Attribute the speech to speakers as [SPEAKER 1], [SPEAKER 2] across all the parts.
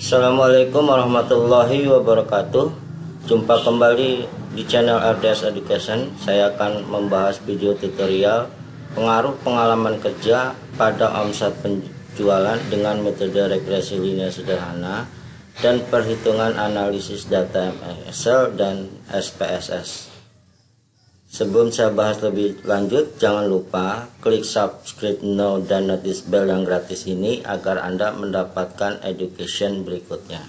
[SPEAKER 1] Assalamualaikum warahmatullahi wabarakatuh. Jumpa kembali di channel RDS Education. Saya akan membahas video tutorial pengaruh pengalaman kerja pada omset penjualan dengan metode regresi linear sederhana dan perhitungan analisis data MS Excel dan SPSS. Sebelum saya bahas lebih lanjut, jangan lupa klik subscribe now dan notice bell yang gratis ini agar Anda mendapatkan education berikutnya.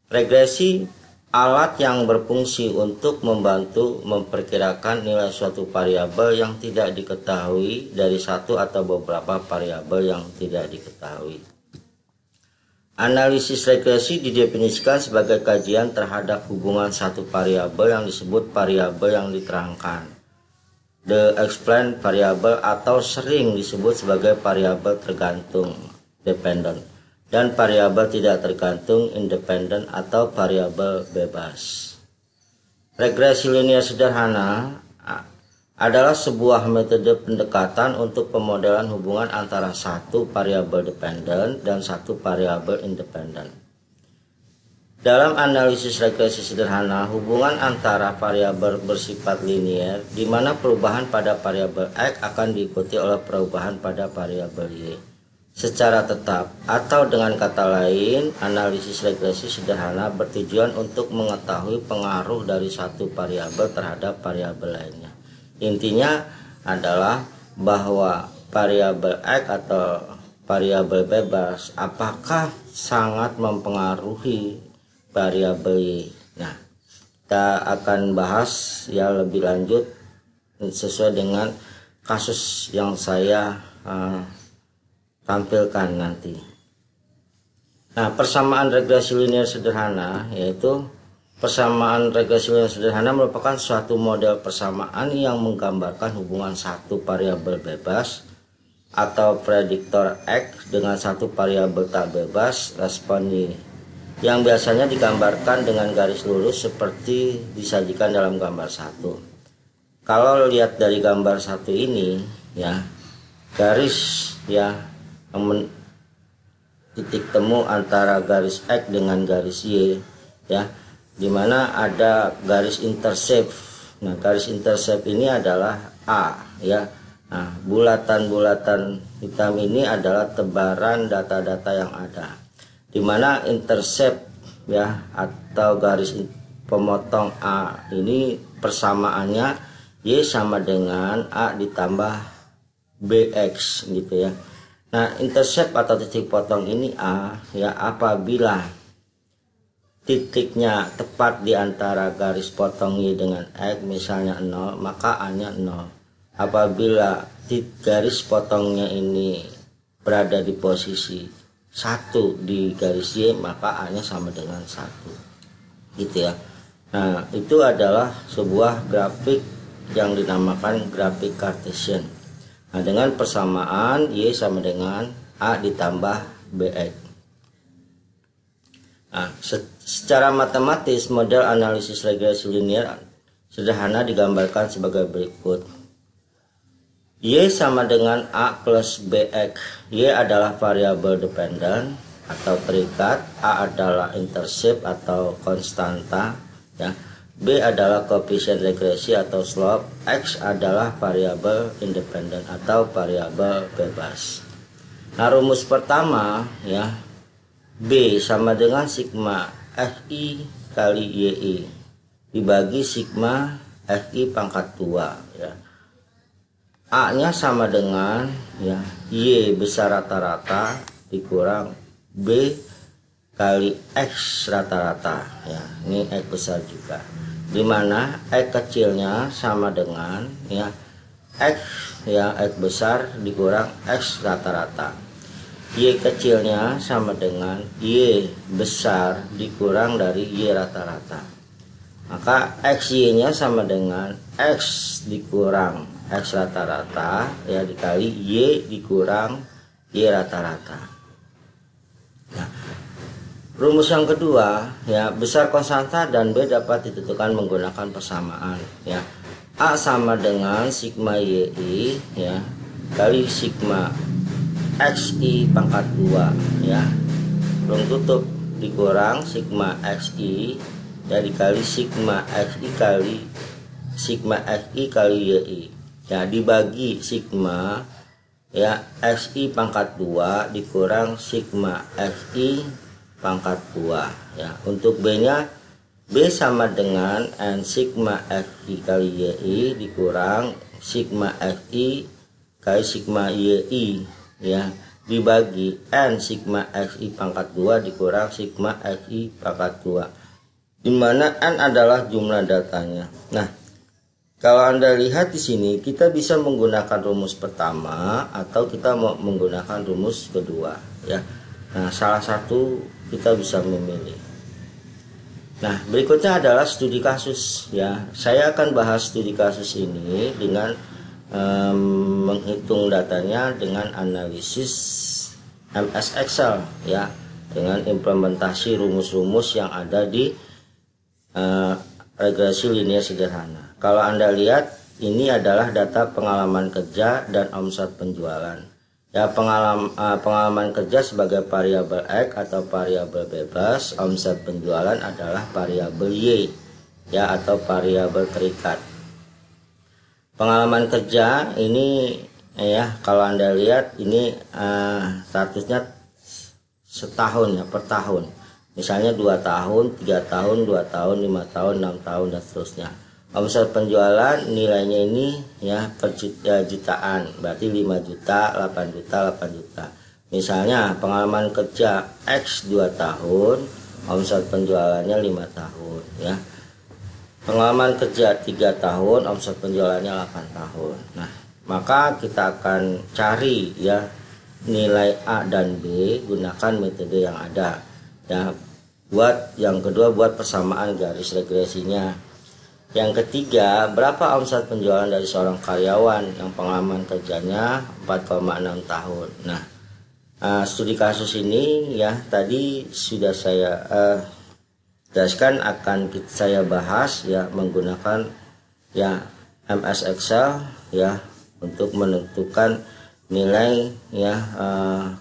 [SPEAKER 1] Regresi alat yang berfungsi untuk membantu memperkirakan nilai suatu variabel yang tidak diketahui dari satu atau beberapa variabel yang tidak diketahui. Analisis regresi didefinisikan sebagai kajian terhadap hubungan satu variabel yang disebut variabel yang diterangkan, the explained variable, atau sering disebut sebagai variabel tergantung, dependent, dan variabel tidak tergantung, independent, atau variabel bebas. Regresi linear sederhana adalah sebuah metode pendekatan untuk pemodelan hubungan antara satu variabel dependent dan satu variabel independent. Dalam analisis regresi sederhana, hubungan antara variabel bersifat linear di mana perubahan pada variabel X akan diikuti oleh perubahan pada variabel Y secara tetap, atau dengan kata lain, analisis regresi sederhana bertujuan untuk mengetahui pengaruh dari satu variabel terhadap variabel lainnya. Intinya adalah bahwa variabel X atau variabel bebas apakah sangat mempengaruhi variabel Y. Nah, kita akan bahas ya lebih lanjut sesuai dengan kasus yang saya tampilkan nanti. Nah, persamaan regresi linear sederhana yaitu persamaan regresi linear sederhana merupakan suatu model persamaan yang menggambarkan hubungan satu variabel bebas atau prediktor X dengan satu variabel tak bebas, respon Y, yang biasanya digambarkan dengan garis lurus seperti disajikan dalam gambar satu. Kalau lihat dari gambar satu ini ya, garis ya titik temu antara garis X dengan garis Y ya, dimana ada garis intercept. Nah, garis intercept ini adalah A ya. Nah, bulatan-bulatan hitam ini adalah tebaran data-data yang ada, dimana intercept ya atau garis pemotong A ini persamaannya Y sama dengan A ditambah BX gitu ya. Nah, intercept atau titik potong ini A ya apabila titiknya tepat di antara garis potong Y dengan X misalnya 0, maka A-nya 0. Apabila garis potongnya ini berada di posisi 1 di garis Y, maka A-nya sama dengan 1. Gitu ya. Nah, itu adalah sebuah grafik yang dinamakan grafik Cartesian. Nah, dengan persamaan Y sama dengan A ditambah BX. Nah, secara matematis model analisis regresi linear sederhana digambarkan sebagai berikut. Y sama dengan A plus BX. Y adalah variabel dependent atau terikat, A adalah intercept atau konstanta ya. B adalah koefisien regresi atau slope, X adalah variabel independen atau variabel bebas. Nah, rumus pertama ya, B sama dengan sigma FI kali YI dibagi sigma FI pangkat 2 ya. A nya sama dengan ya Y besar rata-rata dikurang B kali X rata-rata ya. Ini X besar juga, dimana X kecilnya sama dengan ya X ya X besar dikurang X rata-rata. Y kecilnya sama dengan Y besar dikurang dari Y rata-rata. Maka XY nya sama dengan X dikurang X rata-rata ya dikali Y dikurang Y rata-rata. Nah, rumus yang kedua ya, besar konstanta dan B dapat ditentukan menggunakan persamaan ya. A sama dengan sigma YI ya kali sigma xi pangkat 2 ya, kurung tutup dikurang sigma xi ya dikali sigma xi kali yi ya, dibagi sigma ya xi pangkat 2 dikurang sigma xi pangkat 2 ya. Untuk b nya, b sama dengan n sigma xi kali yi dikurang sigma xi kali sigma yi ya, dibagi n sigma xi pangkat 2 dikurang sigma xi pangkat 2, dimana n adalah jumlah datanya. Nah, kalau Anda lihat di sini, kita bisa menggunakan rumus pertama atau kita mau menggunakan rumus kedua ya. Nah, salah satu kita bisa memilih. Nah, berikutnya adalah studi kasus ya. Saya akan bahas studi kasus ini dengan menghitung datanya dengan analisis MS Excel ya, dengan implementasi rumus-rumus yang ada di regresi linear sederhana. Kalau Anda lihat, ini adalah data pengalaman kerja dan omset penjualan. Ya, pengalaman kerja sebagai variabel X atau variabel bebas, omset penjualan adalah variabel Y ya, atau variabel terikat. Pengalaman kerja ini ya, kalau Anda lihat ini statusnya setahun ya, per tahun. Misalnya 2 tahun, 3 tahun, 2 tahun, 5 tahun, 6 tahun dan seterusnya. Omset penjualan nilainya ini ya per jutaan, berarti 5 juta, 8 juta, 8 juta. Misalnya pengalaman kerja X 2 tahun, omset penjualannya 5 tahun ya. Pengalaman kerja 3 tahun, omset penjualannya 8 tahun. Nah, maka kita akan cari ya nilai A dan B gunakan metode yang ada ya. Buat yang kedua, buat persamaan garis regresinya. Yang ketiga, berapa omset penjualan dari seorang karyawan yang pengalaman kerjanya 4,6 tahun. Nah, studi kasus ini ya tadi sudah saya jelaskan, akan saya bahas ya menggunakan ya MS Excel ya untuk menentukan nilai ya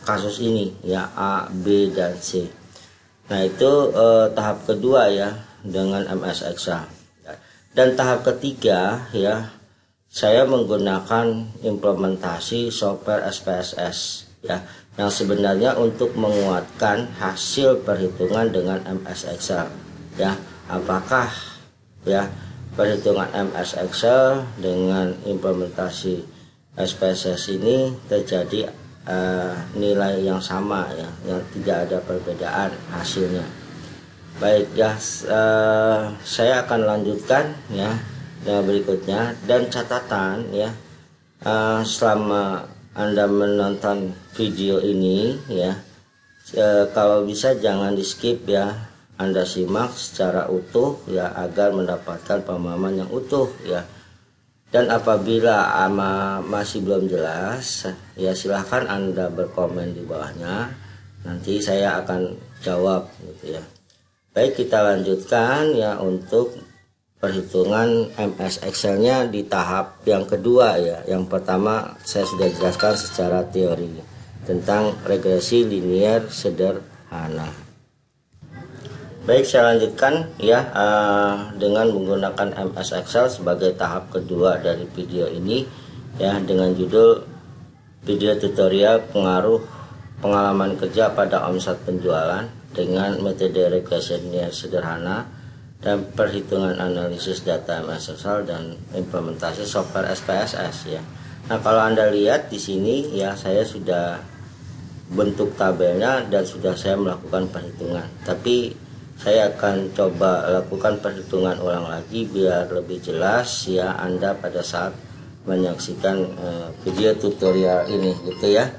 [SPEAKER 1] kasus ini ya A, B dan C. Nah, itu tahap kedua ya dengan MS Excel. Dan tahap ketiga ya, saya menggunakan implementasi software SPSS ya, yang sebenarnya untuk menguatkan hasil perhitungan dengan MS Excel ya. Apakah ya perhitungan MS Excel dengan implementasi SPSS ini terjadi nilai yang sama ya, yang tidak ada perbedaan hasilnya. Baik ya, saya akan lanjutkan ya yang berikutnya. Dan catatan ya, selama Anda menonton video ini ya, kalau bisa jangan di skip ya, Anda simak secara utuh ya agar mendapatkan pemahaman yang utuh ya. Dan apabila masih belum jelas ya, silahkan Anda berkomen di bawahnya, nanti saya akan jawab gitu ya. Baik, kita lanjutkan ya untuk perhitungan MS Excel-nya di tahap yang kedua ya. Yang pertama saya sudah jelaskan secara teori tentang regresi linear sederhana. Baik, saya lanjutkan ya dengan menggunakan MS Excel sebagai tahap kedua dari video ini ya, dengan judul video tutorial pengaruh pengalaman kerja pada omset penjualan dengan metode regresi linear sederhana dan perhitungan analisis data MS Excel dan implementasi software SPSS ya. Nah, kalau Anda lihat di sini ya, saya sudah bentuk tabelnya dan sudah saya melakukan perhitungan. Tapi saya akan coba lakukan perhitungan ulang lagi biar lebih jelas ya Anda pada saat menyaksikan video tutorial ini gitu ya.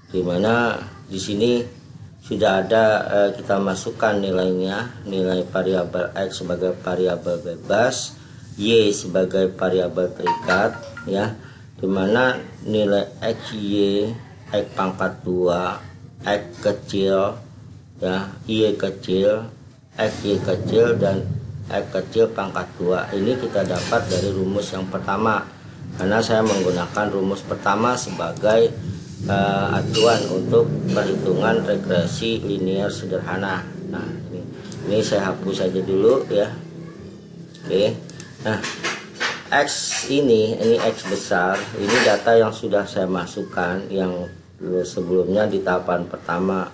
[SPEAKER 1] Dimana di sini sudah ada kita masukkan nilainya, nilai variabel X sebagai variabel bebas, Y sebagai variabel terikat ya, dimana nilai XY, X pangkat 2, X kecil ya, Y kecil, XY kecil dan X kecil pangkat 2 ini kita dapat dari rumus yang pertama, karena saya menggunakan rumus pertama sebagai acuan untuk perhitungan regresi linear sederhana. Nah, ini saya hapus saja dulu ya. Oke. Nah, X ini X besar, ini data yang sudah saya masukkan yang sebelumnya di tahapan pertama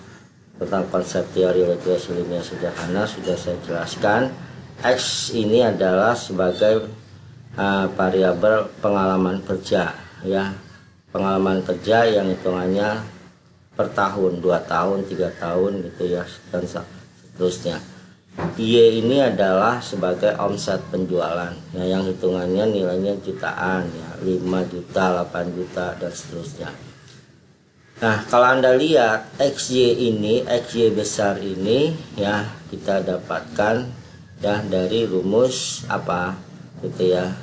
[SPEAKER 1] tentang konsep teori regresi linear sederhana sudah saya jelaskan. X ini adalah sebagai variabel pengalaman kerja ya, pengalaman kerja yang hitungannya per tahun, 2 tahun, 3 tahun gitu ya, dan seterusnya. Y ini adalah sebagai omset penjualan ya, yang hitungannya nilainya jutaan ya, 5 juta, 8 juta dan seterusnya. Nah, kalau Anda lihat XY ini, XY besar ini ya, kita dapatkan ya dari rumus apa gitu ya.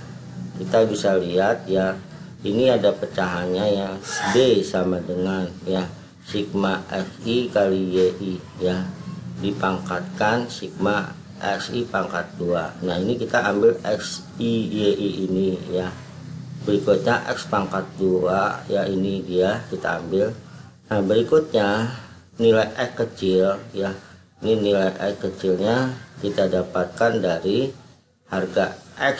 [SPEAKER 1] Kita bisa lihat ya, ini ada pecahannya ya, B sama dengan ya sigma FI kali YI ya, dipangkatkan sigma XI pangkat 2. Nah, ini kita ambil XI YI ini ya. Berikutnya X pangkat 2 ya, ini dia kita ambil. Nah, berikutnya nilai X kecil ya, ini nilai X kecilnya kita dapatkan dari harga X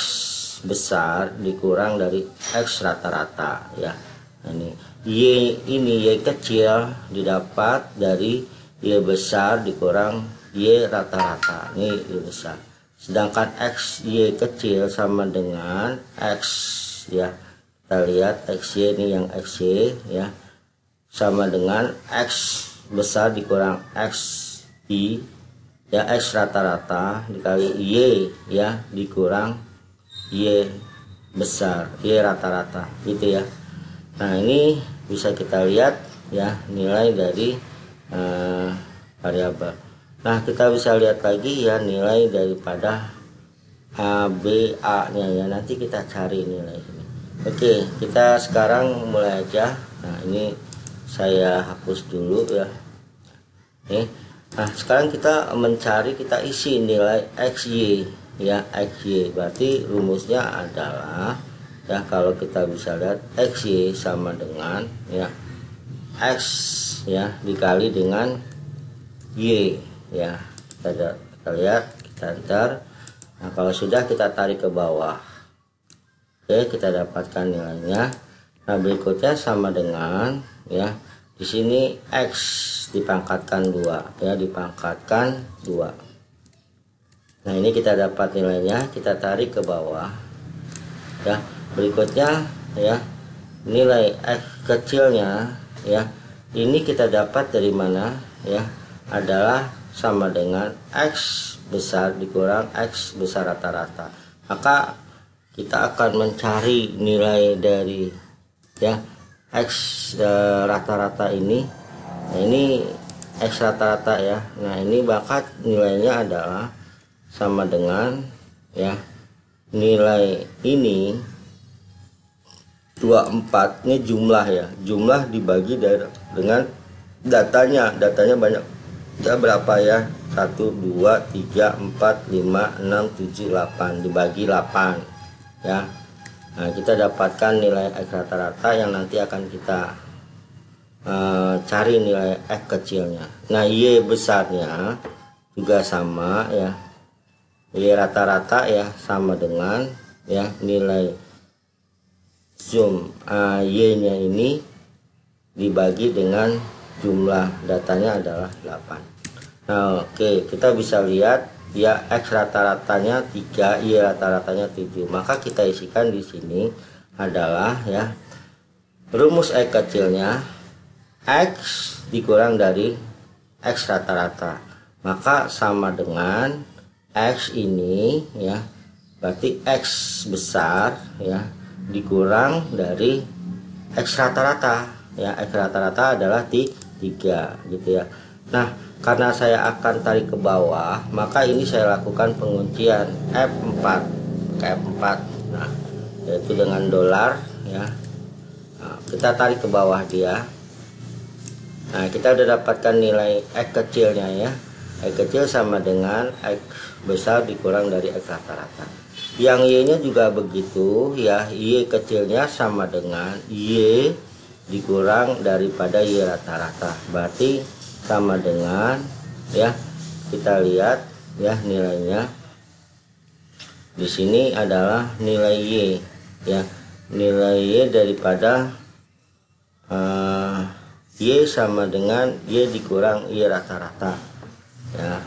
[SPEAKER 1] besar dikurang dari X rata-rata ya. Nah, ini Y kecil didapat dari Y besar dikurang Y rata-rata. Ini Y besar. Sedangkan X Y kecil sama dengan X ya. Kita lihat XY ini yang XY ya, sama dengan X besar dikurang X Y ya, X rata-rata dikali Y ya, dikurang Y besar, Y rata-rata gitu ya. Nah, ini bisa kita lihat ya nilai dari variabel. Nah, kita bisa lihat lagi ya nilai daripada ABA nya ya, nanti kita cari nilai ini. Oke, kita sekarang mulai aja. Nah, ini saya hapus dulu ya. Oke. Nah, sekarang kita mencari, kita isi nilai XY ya, XY. Berarti rumusnya adalah ya, kalau kita bisa lihat XY sama dengan ya X ya dikali dengan Y ya. Kita lihat, kita enter. Nah, kalau sudah kita tarik ke bawah. Oke, kita dapatkan nilainya. Nah, berikutnya sama dengan ya, di sini X dipangkatkan 2 ya, dipangkatkan 2. Nah, ini kita dapat nilainya, kita tarik ke bawah ya. Berikutnya ya, nilai X kecilnya ya, ini kita dapat dari mana ya, adalah sama dengan X besar dikurang X besar rata-rata. Maka kita akan mencari nilai dari ya X rata-rata ini. Nah, ini X rata-rata ya. Nah, ini bakat nilainya adalah sama dengan ya nilai ini 24, ini jumlah ya, jumlah dibagi dengan datanya banyak ya, berapa ya, 1 2 3 4 5 6 7 8 dibagi 8 ya. Nah, kita dapatkan nilai X rata-rata yang nanti akan kita cari nilai X kecilnya. Nah, Y besarnya juga sama ya, Y rata-rata ya sama dengan ya nilai zoom Y nya ini dibagi dengan jumlah datanya adalah 8. Nah, oke, kita bisa lihat ya X rata-ratanya 3, Y rata-ratanya 7. Maka kita isikan di sini adalah ya rumus X kecilnya X dikurang dari X rata-rata. Maka sama dengan X ini ya, berarti X besar ya dikurang dari X rata-rata ya. X rata-rata adalah 3 gitu ya. Nah, karena saya akan tarik ke bawah, maka ini saya lakukan penguncian F4 ke F4 nah, yaitu dengan dolar ya. Nah, kita tarik ke bawah dia. Nah, kita udah dapatkan nilai X kecilnya ya. X kecil sama dengan X besar dikurang dari X rata-rata. Yang Y nya juga begitu ya, Y kecilnya sama dengan Y dikurang daripada Y rata-rata, berarti sama dengan, ya, kita lihat ya nilainya di sini adalah nilai Y, ya, nilai Y daripada Y sama dengan Y dikurang Y rata-rata, ya.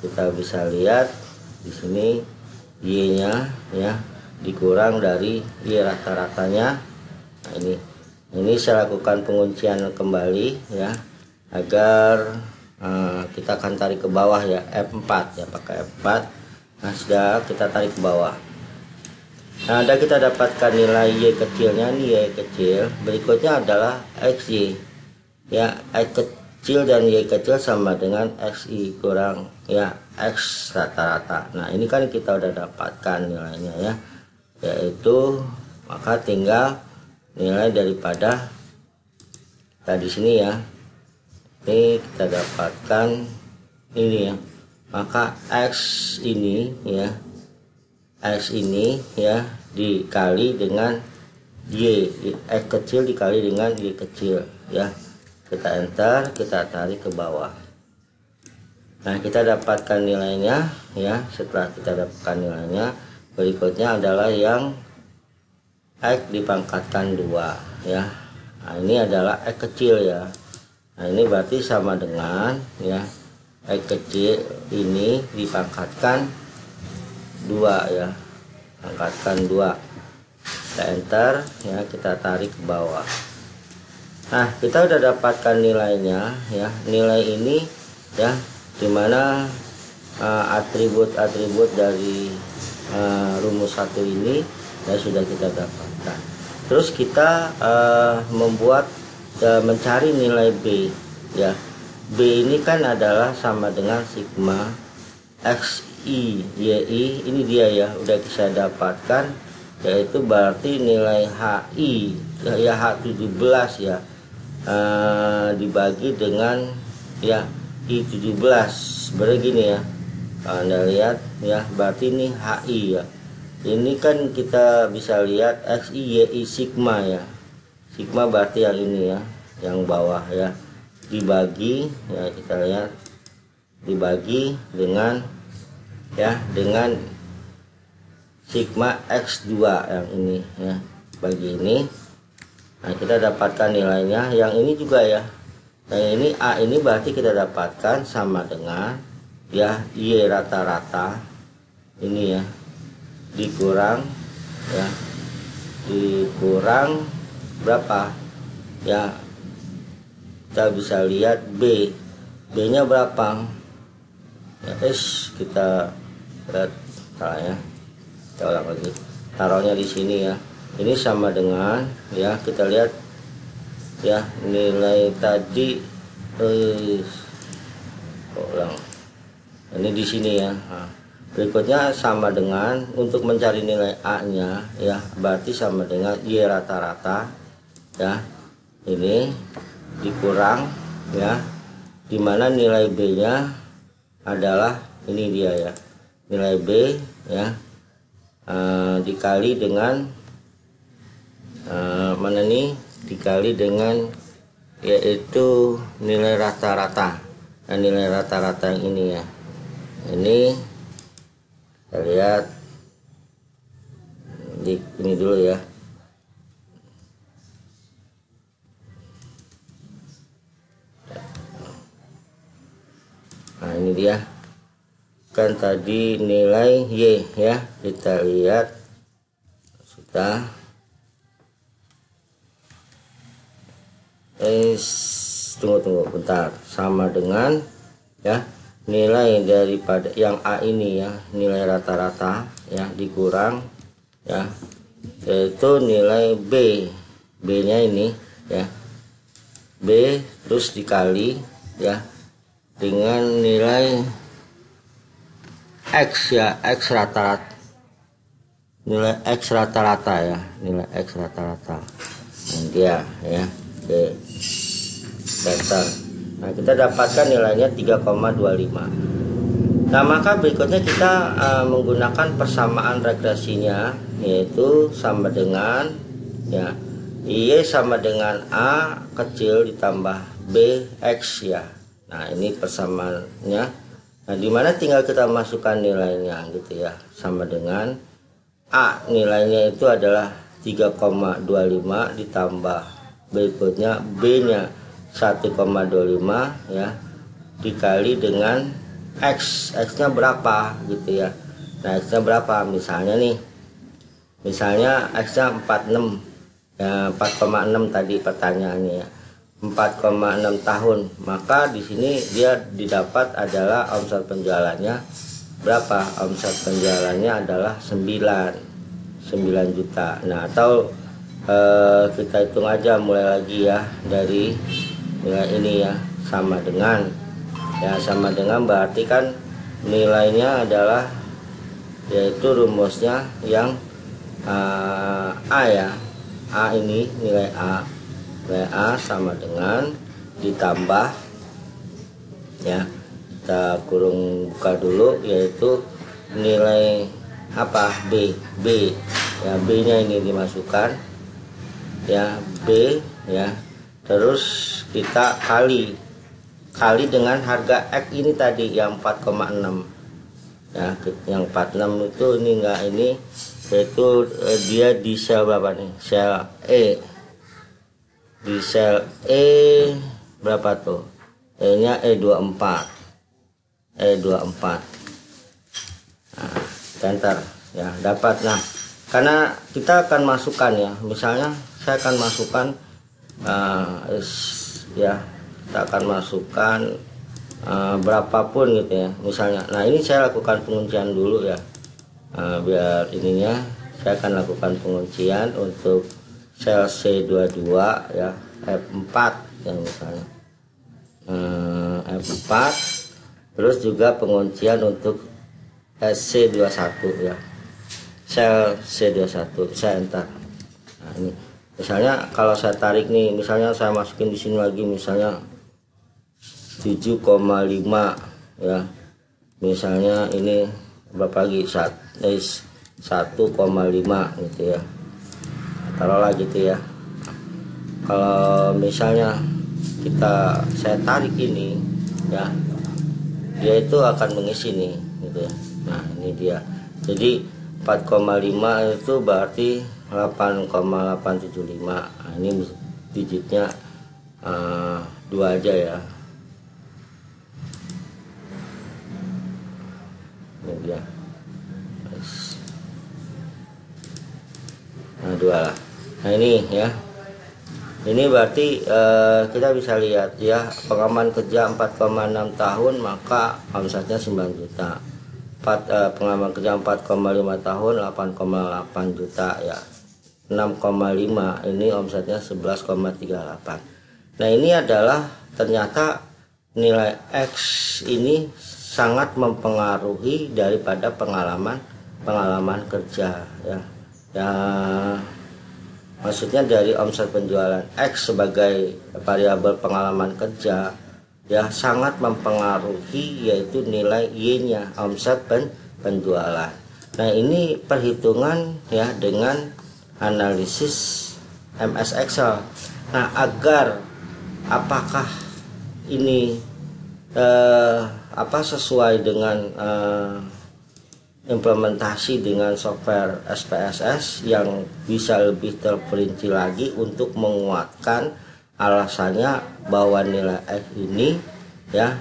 [SPEAKER 1] Kita bisa lihat di sini Y-nya, ya, dikurang dari Y rata-ratanya. Nah, ini saya lakukan penguncian kembali, ya, agar kita akan tarik ke bawah, ya, F4, ya, pakai F4. Nah, sudah kita tarik ke bawah. Nah, ada kita dapatkan nilai Y kecilnya, nih Y kecil. Berikutnya adalah XY, ya, X kecil dan Y kecil sama dengan XY kurang, ya, X rata-rata. Nah, ini kan kita udah dapatkan nilainya, ya, yaitu maka tinggal nilai daripada tadi sini, ya, ini kita dapatkan ini, ya, maka X ini, ya, X ini, ya, dikali dengan Y, X kecil dikali dengan Y kecil, ya. Kita enter, kita tarik ke bawah. Nah, kita dapatkan nilainya, ya. Setelah kita dapatkan nilainya, berikutnya adalah yang X dipangkatkan 2, ya. Nah, ini adalah X kecil, ya. Nah, ini berarti sama dengan, ya, X kecil ini dipangkatkan 2, ya, angkatkan 2. Kita enter, ya, kita tarik ke bawah. Nah, kita udah dapatkan nilainya, ya. Nilai ini, ya, dimana atribut-atribut dari rumus 1 ini, ya, sudah kita dapatkan. Terus kita mencari nilai B, ya. B ini kan adalah sama dengan sigma XI YI, ini dia, ya, udah saya dapatkan, yaitu berarti nilai HI, ya, H17, ya, dibagi dengan, ya, I17, begini, ya. Anda lihat, ya, berarti ini HI, ya. Ini kan kita bisa lihat XI YI sigma, ya. Sigma berarti yang ini, ya, yang bawah, ya, dibagi, ya, kita lihat dibagi dengan, ya, dengan sigma X2 yang ini, ya, bagi ini. Nah, kita dapatkan nilainya yang ini juga, ya. Yang ini A ini berarti kita dapatkan sama dengan, ya, Y rata-rata ini, ya, dikurang, ya, dikurang berapa, ya, kita bisa lihat B nya berapa, ya, kita lihat, salah, ya, kita ulang lagi, taruhnya di sini, ya. Ini sama dengan, ya, kita lihat, ya, nilai tadi ulang ini di sini, ya. Nah, berikutnya sama dengan untuk mencari nilai A nya, ya, berarti sama dengan Y rata-rata, ya, ini dikurang, ya, dimana nilai B nya adalah ini dia, ya, nilai B, ya, dikali dengan mana nih, dikali dengan, yaitu nilai rata-rata. Nah, nilai rata-rata yang ini, ya, ini kita lihat ini dulu, ya. Nah, ini dia kan tadi nilai Y, ya, kita lihat sudah. Tunggu bentar, sama dengan, ya, nilai daripada yang A ini, ya, nilai rata-rata, ya, dikurang, ya, yaitu nilai B nya ini, ya, B terus dikali, ya, dengan nilai X, ya, X rata-rata, nilai X rata-rata, ya, nilai X rata-rata, ini dia, ya. Oke, dasar. Nah, kita dapatkan nilainya 3,25. Nah, maka berikutnya kita menggunakan persamaan regresinya, yaitu sama dengan, ya, Y sama dengan A kecil ditambah BX ya. Nah ini persamaannya. Nah dimana tinggal kita masukkan nilainya gitu ya. Sama dengan A nilainya itu adalah 3,25 ditambah berikutnya B nya 1,25 ya, dikali dengan X nya berapa gitu ya. Nah X nya berapa, misalnya nih, misalnya X nya 46 ya, 4,6 tadi pertanyaannya ya, 4,6 tahun, maka di sini dia didapat adalah omset penjualannya berapa? Omset penjualannya adalah 9 juta. Nah atau kita hitung aja mulai lagi ya dari nilai ini ya, sama dengan ya, sama dengan berarti kan nilainya adalah yaitu rumusnya yang A ya, A ini nilai A sama dengan ditambah ya, kita kurung buka dulu, yaitu nilai apa B ya, B nya ini dimasukkan ya, B ya, terus kita kali dengan harga X ini tadi yang 4,6 ya, yang 46 itu ini enggak ini, yaitu dia di sel berapa nih, sel E, di sel E berapa tuh, E nya E24 nah, enter ya, dapat. Nah karena kita akan masukkan ya, misalnya saya akan masukkan ya, kita akan masukkan berapapun gitu ya misalnya. Nah ini saya lakukan penguncian dulu ya, biar ininya saya akan lakukan penguncian untuk sel C22 ya, F4 yang misalnya F4, terus juga penguncian untuk C21 ya, sel C21 saya enter. Nah ini misalnya kalau saya tarik nih, misalnya saya masukin di sini lagi misalnya 7,5 ya, misalnya ini berapa lagi, 1,5 gitu ya, taruhlah gitu ya. Kalau misalnya saya tarik ini ya, dia itu akan mengisi nih gitu ya. Nah ini dia, jadi 4,5 itu berarti 8,875. Nah, ini digitnya 2 aja ya, ini dia. Nah 2 lah. Nah ini ya, ini berarti kita bisa lihat ya, pengalaman kerja 4,6 tahun maka omsetnya 9 juta. Pengalaman kerja 4,5 tahun 8,8 juta ya, 6,5 ini omsetnya 11,38. Nah ini adalah ternyata nilai X ini sangat mempengaruhi daripada pengalaman kerja ya. Ya maksudnya dari omset penjualan X sebagai variabel pengalaman kerja ya, sangat mempengaruhi yaitu nilai Y-nya, omset penjualan. Nah ini perhitungan ya dengan analisis MS Excel. Nah agar apakah ini sesuai dengan implementasi dengan software SPSS yang bisa lebih terperinci lagi untuk menguatkan alasannya bahwa nilai X ini ya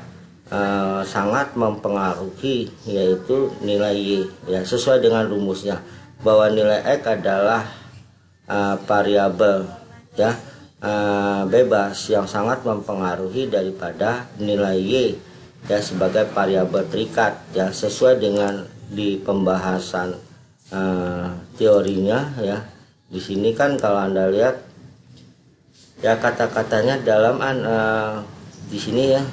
[SPEAKER 1] sangat mempengaruhi yaitu nilai Y ya, sesuai dengan rumusnya bahwa nilai X adalah variabel ya bebas yang sangat mempengaruhi daripada nilai Y ya sebagai variabel terikat ya, sesuai dengan di pembahasan teorinya ya. Di sini kan kalau Anda lihat ya, kata-katanya dalam di sini ya,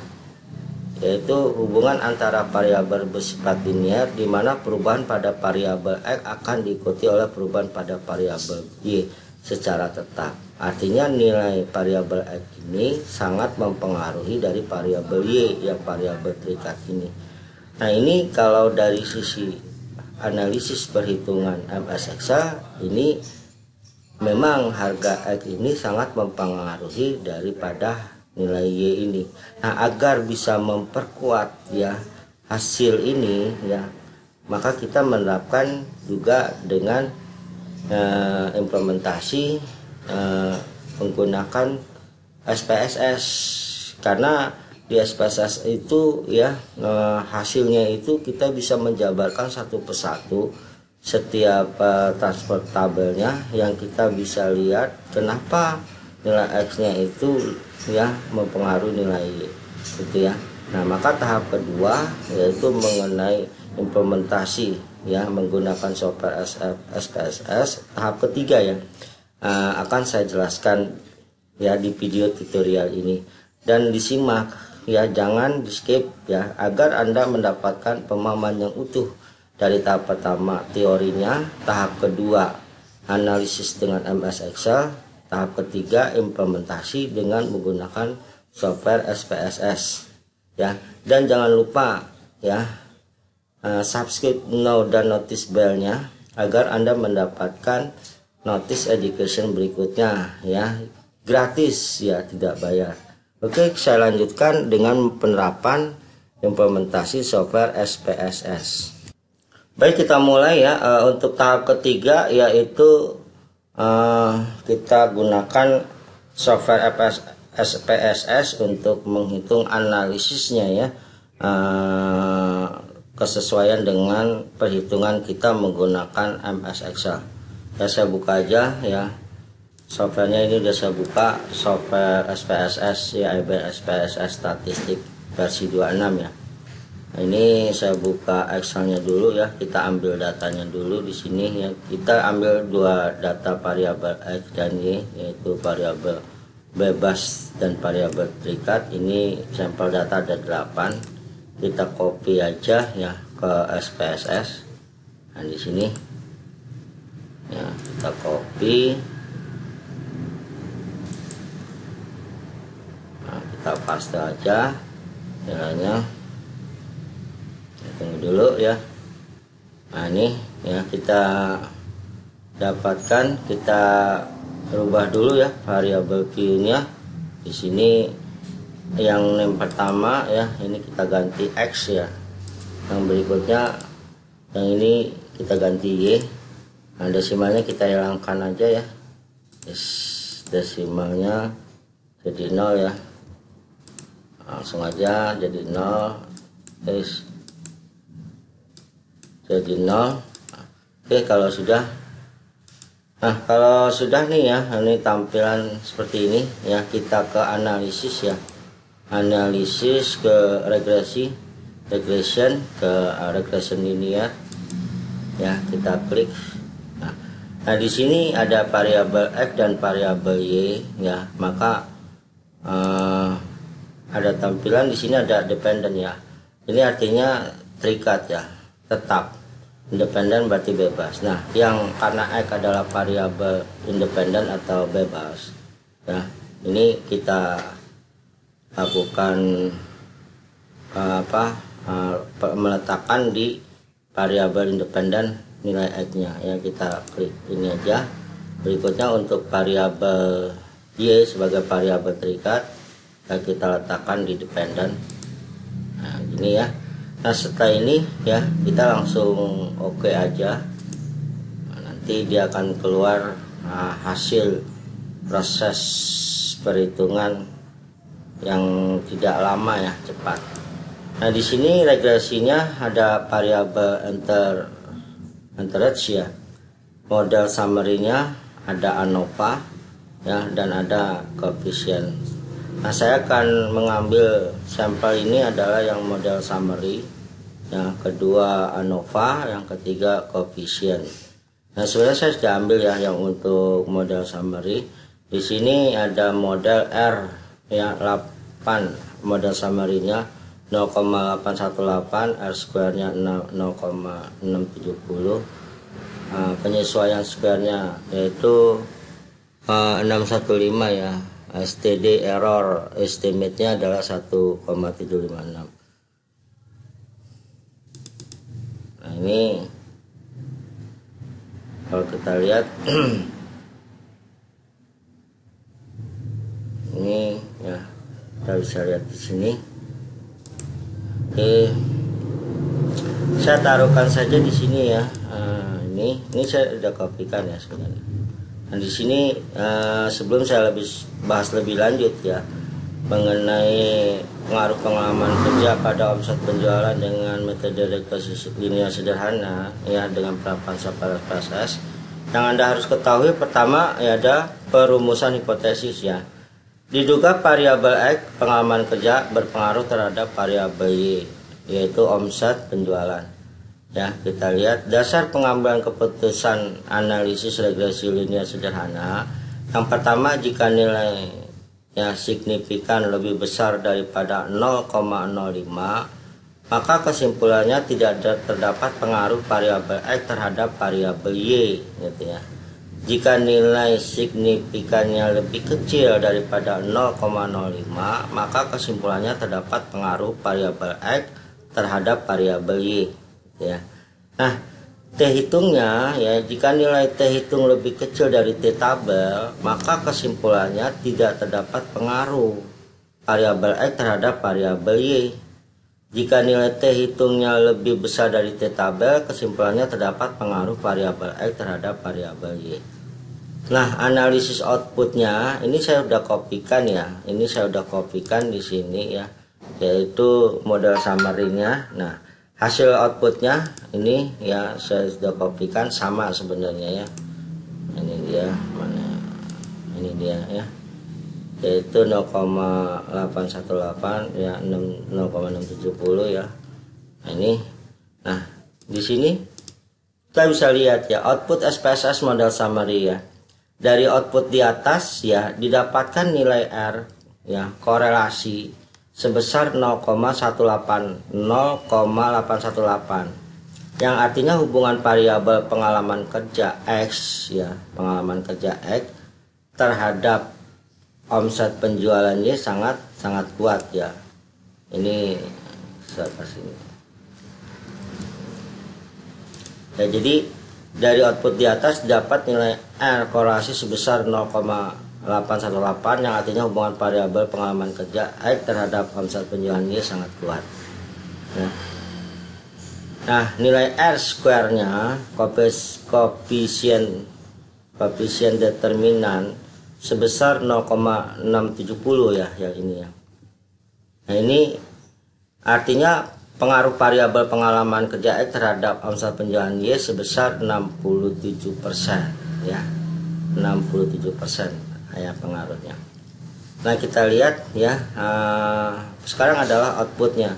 [SPEAKER 1] yaitu hubungan antara variabel bersifat linear di mana perubahan pada variabel X akan diikuti oleh perubahan pada variabel Y secara tetap. Artinya nilai variabel X ini sangat mempengaruhi dari variabel Y yang variabel terikat ini. Nah ini kalau dari sisi analisis perhitungan MS Excel ini memang harga X ini sangat mempengaruhi daripada nilai Y ini. Nah, agar bisa memperkuat ya hasil ini ya, maka kita menerapkan juga dengan implementasi menggunakan SPSS, karena di SPSS itu ya hasilnya itu kita bisa menjabarkan satu persatu setiap transfer tabelnya, yang kita bisa lihat kenapa nilai X-nya itu ya mempengaruhi nilai Y gitu ya. Nah, maka tahap kedua yaitu mengenai implementasi ya menggunakan software SPSS. Tahap ketiga ya akan saya jelaskan ya di video tutorial ini, dan disimak ya, jangan di skip ya, agar Anda mendapatkan pemahaman yang utuh dari tahap pertama teorinya, tahap kedua analisis dengan MS Excel, tahap ketiga implementasi dengan menggunakan software SPSS ya. Dan jangan lupa ya subscribe now dan notice bellnya agar Anda mendapatkan notice education berikutnya ya, gratis ya, tidak bayar. Oke, saya lanjutkan dengan penerapan implementasi software SPSS. Baik, kita mulai ya. Untuk tahap ketiga yaitu kita gunakan software SPSS untuk menghitung analisisnya ya, kesesuaian dengan perhitungan kita menggunakan MS Excel. Ya, saya buka aja ya softwarenya. Ini udah saya buka, software SPSS ya, SPSS statistik versi 26 ya. Nah, ini saya buka Excelnya dulu ya, kita ambil datanya dulu di sini ya. Kita ambil dua data variabel X dan Y, yaitu variabel bebas dan variabel terikat. Ini sampel data ada 8. Kita copy aja ya ke SPSS. Nah, di sini ya kita copy. Nah, kita paste aja nilainya. Tunggu dulu ya. Nah, ini ya kita dapatkan, kita rubah dulu ya variabel Q-nya. Di sini yang pertama ya, ini kita ganti X ya. Yang berikutnya yang ini kita ganti Y. Nah, desimalnya kita hilangkan aja ya. Desimalnya jadi 0 ya. Langsung aja jadi 0. Jadi 0. Oke, kalau sudah, nah kalau sudah nih ya, ini tampilan seperti ini ya, kita ke analisis ya, analisis ke regression ke regression linear ya, kita klik. Nah, di sini ada variabel X dan variabel Y ya, maka ada tampilan di sini ada dependent ya. Ini artinya terikat ya, tetap. Independen berarti bebas. Nah, yang karena X adalah variabel independen atau bebas ya, ini kita lakukan meletakkan di variabel independen nilai X-nya ya. Kita klik ini aja. Berikutnya untuk variabel Y sebagai variabel terikat ya, kita letakkan di dependen. Nah, gini ya. Nah, setelah ini ya kita langsung oke aja. Nah, nanti dia akan keluar hasil proses perhitungan yang tidak lama ya, cepat. Nah, di sini regresinya ada variabel entered ya, model summary-nya ada ANOVA ya, dan ada koefisien. Nah, saya akan mengambil sampel ini adalah yang model summary, yang kedua ANOVA, yang ketiga koefisien. Nah, sebenarnya saya sudah ambil ya yang untuk model summary. Di sini ada model R ya, 8 model summary-nya 0,818, R square-nya 0,670. Penyesuaian square-nya yaitu 615 ya. STD error estimate-nya adalah 1,756. Nah, ini kalau kita lihat kita bisa lihat di sini. Oke, saya taruhkan saja di sini ya. Ini saya udah kopikan ya sebenarnya. Nah di sini sebelum saya bahas lebih lanjut ya mengenai pengaruh pengalaman kerja pada omset penjualan dengan metode regresi linear sederhana ya dengan penerapan separate proses, yang Anda harus ketahui pertama ya ada perumusan hipotesis ya. Diduga variabel X pengalaman kerja berpengaruh terhadap variabel Y, yaitu omset penjualan. Ya, kita lihat dasar pengambilan keputusan analisis regresi linear sederhana. Yang pertama, jika nilai ya signifikan lebih besar daripada 0,05, maka kesimpulannya tidak terdapat pengaruh variabel X terhadap variabel Y, gitu ya. Jika nilai signifikannya lebih kecil daripada 0,05, maka kesimpulannya terdapat pengaruh variabel X terhadap variabel Y, gitu ya. Nah, T hitungnya ya, jika nilai T hitung lebih kecil dari T tabel, maka kesimpulannya tidak terdapat pengaruh variabel X terhadap variabel Y. Jika nilai T hitungnya lebih besar dari T tabel, kesimpulannya terdapat pengaruh variabel X terhadap variabel Y. Nah, analisis outputnya ini saya udah kopikan ya. Ini saya udah kopikan di sini ya, yaitu model summary-nya. Nah, hasil outputnya ini ya saya sudah kopikan sama sebenarnya ya. Ini dia mana? Ini dia ya. Yaitu 0,818 ya 0,670 ya. Nah, ini. Nah, di sini kita bisa lihat ya output SPSS model summary ya. Dari output di atas ya didapatkan nilai R ya korelasi sebesar 0,818 yang artinya hubungan variabel pengalaman kerja X ya, pengalaman kerja X terhadap omset penjualan Y sangat kuat ya. Ini saya kasih ya, jadi dari output di atas dapat nilai R korelasi sebesar 0,818 yang artinya hubungan variabel pengalaman kerja X terhadap omset penjualan Y sangat kuat ya. Nah, nilai R square-nya koefisien determinan sebesar 0,670 ya yang ini ya. Nah, ini artinya pengaruh variabel pengalaman kerja X terhadap omset penjualan Y sebesar 67% ya. 67% ya pengaruhnya. Nah, kita lihat ya sekarang adalah outputnya,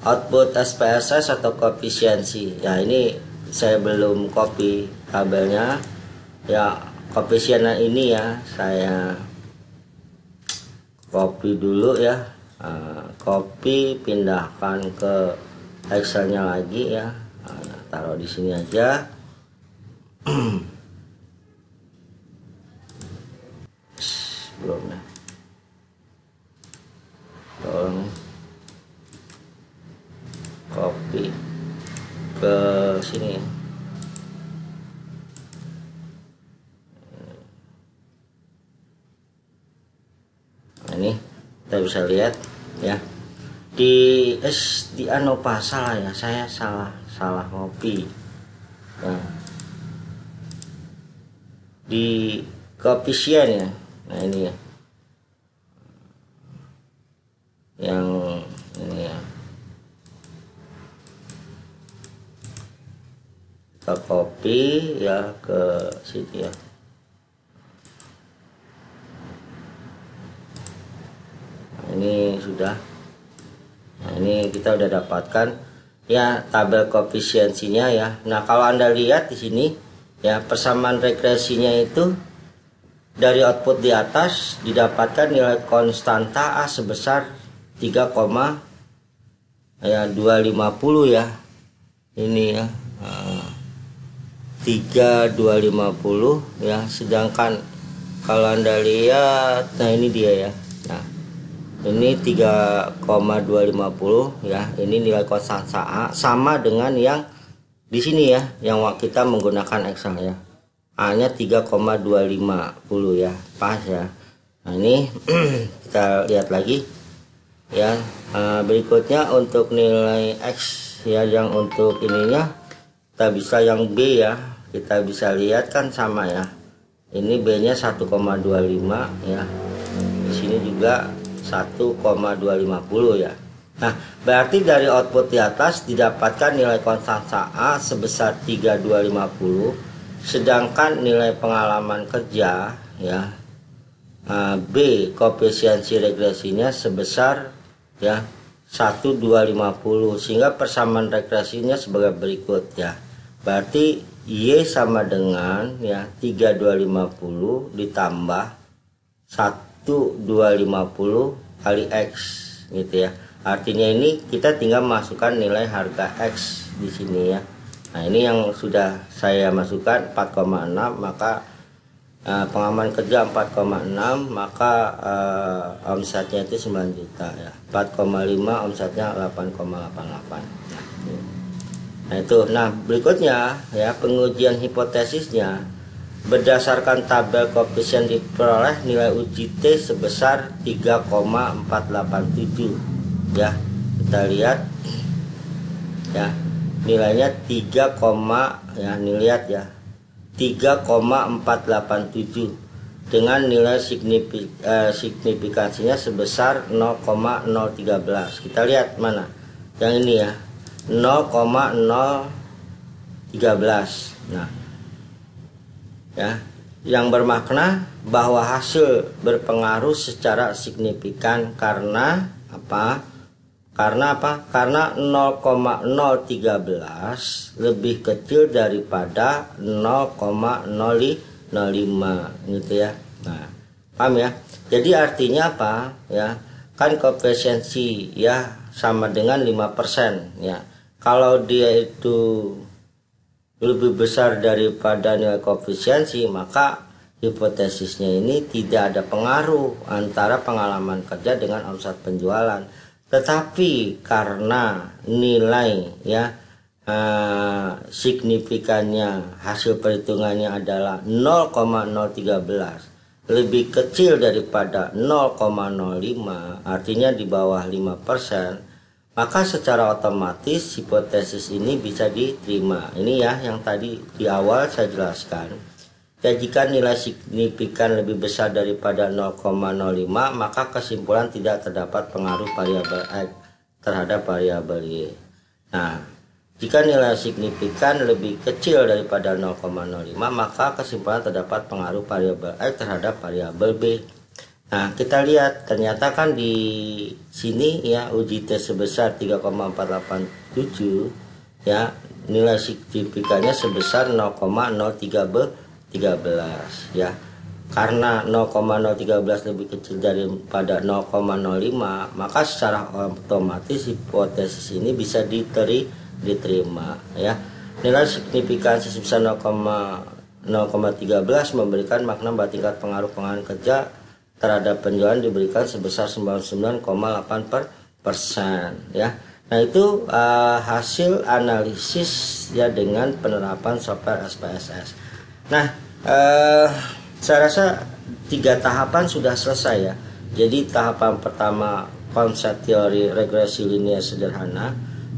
[SPEAKER 1] output SPSS atau koefisiensi ya. Ini saya belum copy tabelnya ya, koefisiennya ini ya saya copy dulu ya, copy pindahkan ke Excelnya lagi ya. Taruh di sini aja. Belum ya, tolong copy ke sini ya. Nah, ini kita bisa lihat ya di salah ya, saya salah copy ya. Di koefisien ya. Nah, ini ya yang ini ya, kita copy ya ke sini ya. Nah, ini sudah. Nah, ini kita udah dapatkan ya tabel koefisiensinya ya. Nah, kalau Anda lihat di sini ya persamaan regresinya itu dari output di atas didapatkan nilai konstanta A sebesar 3,250 ya. Ini ya 3,250 ya. Sedangkan kalau Anda lihat, nah ini dia ya. Nah, ini 3,250 ya. Ini nilai konstanta A sama dengan yang di sini ya, yang kita menggunakan Excel ya. A-nya 3,250 ya, pas ya. Nah, ini kita lihat lagi ya. Berikutnya untuk nilai X ya, yang untuk ininya kita bisa yang B ya, kita bisa lihat kan sama ya, ini B nya 1,25 ya, di sini juga 1,250 ya. Nah, berarti dari output di atas didapatkan nilai konstanta A sebesar 3250, sedangkan nilai pengalaman kerja ya B koefisiensi regresinya sebesar ya 1250, sehingga persamaan regresinya sebagai berikut ya. Berarti Y sama dengan ya 3250 ditambah 1250 kali X gitu ya. Artinya ini kita tinggal masukkan nilai harga X di sini ya. Nah, ini yang sudah saya masukkan 4,6, maka pengalaman kerja 4,6, maka omsetnya itu 9 juta ya. 4,5 omsetnya 8,88. Nah itu. Nah, berikutnya ya, pengujian hipotesisnya berdasarkan tabel koefisien diperoleh nilai uji T sebesar 3,487 ya. Kita lihat ya, nilainya 3, ya, ini lihat ya, 3,487 dengan nilai signifikansinya sebesar 0,013. Kita lihat mana yang ini ya, 0,013. Nah ya, yang bermakna bahwa hasil berpengaruh secara signifikan karena apa? Karena 0,013 lebih kecil daripada 0,005 gitu ya. Nah, paham ya? Jadi artinya apa ya? Kan koefisiensi ya sama dengan 5% ya. Kalau dia itu lebih besar daripada nilai koefisiensi, maka hipotesisnya ini tidak ada pengaruh antara pengalaman kerja dengan omset penjualan. Tetapi karena nilai ya signifikannya, hasil perhitungannya adalah 0,013 lebih kecil daripada 0,05, artinya di bawah 5%, maka secara otomatis hipotesis ini bisa diterima. Ini ya yang tadi di awal saya jelaskan. Ya, jika nilai signifikan lebih besar daripada 0,05, maka kesimpulan tidak terdapat pengaruh variabel X terhadap variabel Y. Nah, jika nilai signifikan lebih kecil daripada 0,05, maka kesimpulan terdapat pengaruh variabel X terhadap variabel B. Nah, kita lihat ternyata kan di sini ya, uji T sebesar 3,487 ya, nilai signifikannya sebesar 0,013 ya. Karena 0,013 lebih kecil daripada 0,05, maka secara otomatis hipotesis ini bisa diterima ya. Nilai signifikansi sebesar 0,13 memberikan makna bahwa tingkat pengaruh pengalaman kerja terhadap penjualan diberikan sebesar 99,8% ya. Nah, itu hasil analisis ya dengan penerapan software SPSS. Nah, saya rasa 3 tahapan sudah selesai ya. Jadi tahapan pertama konsep teori regresi linear sederhana,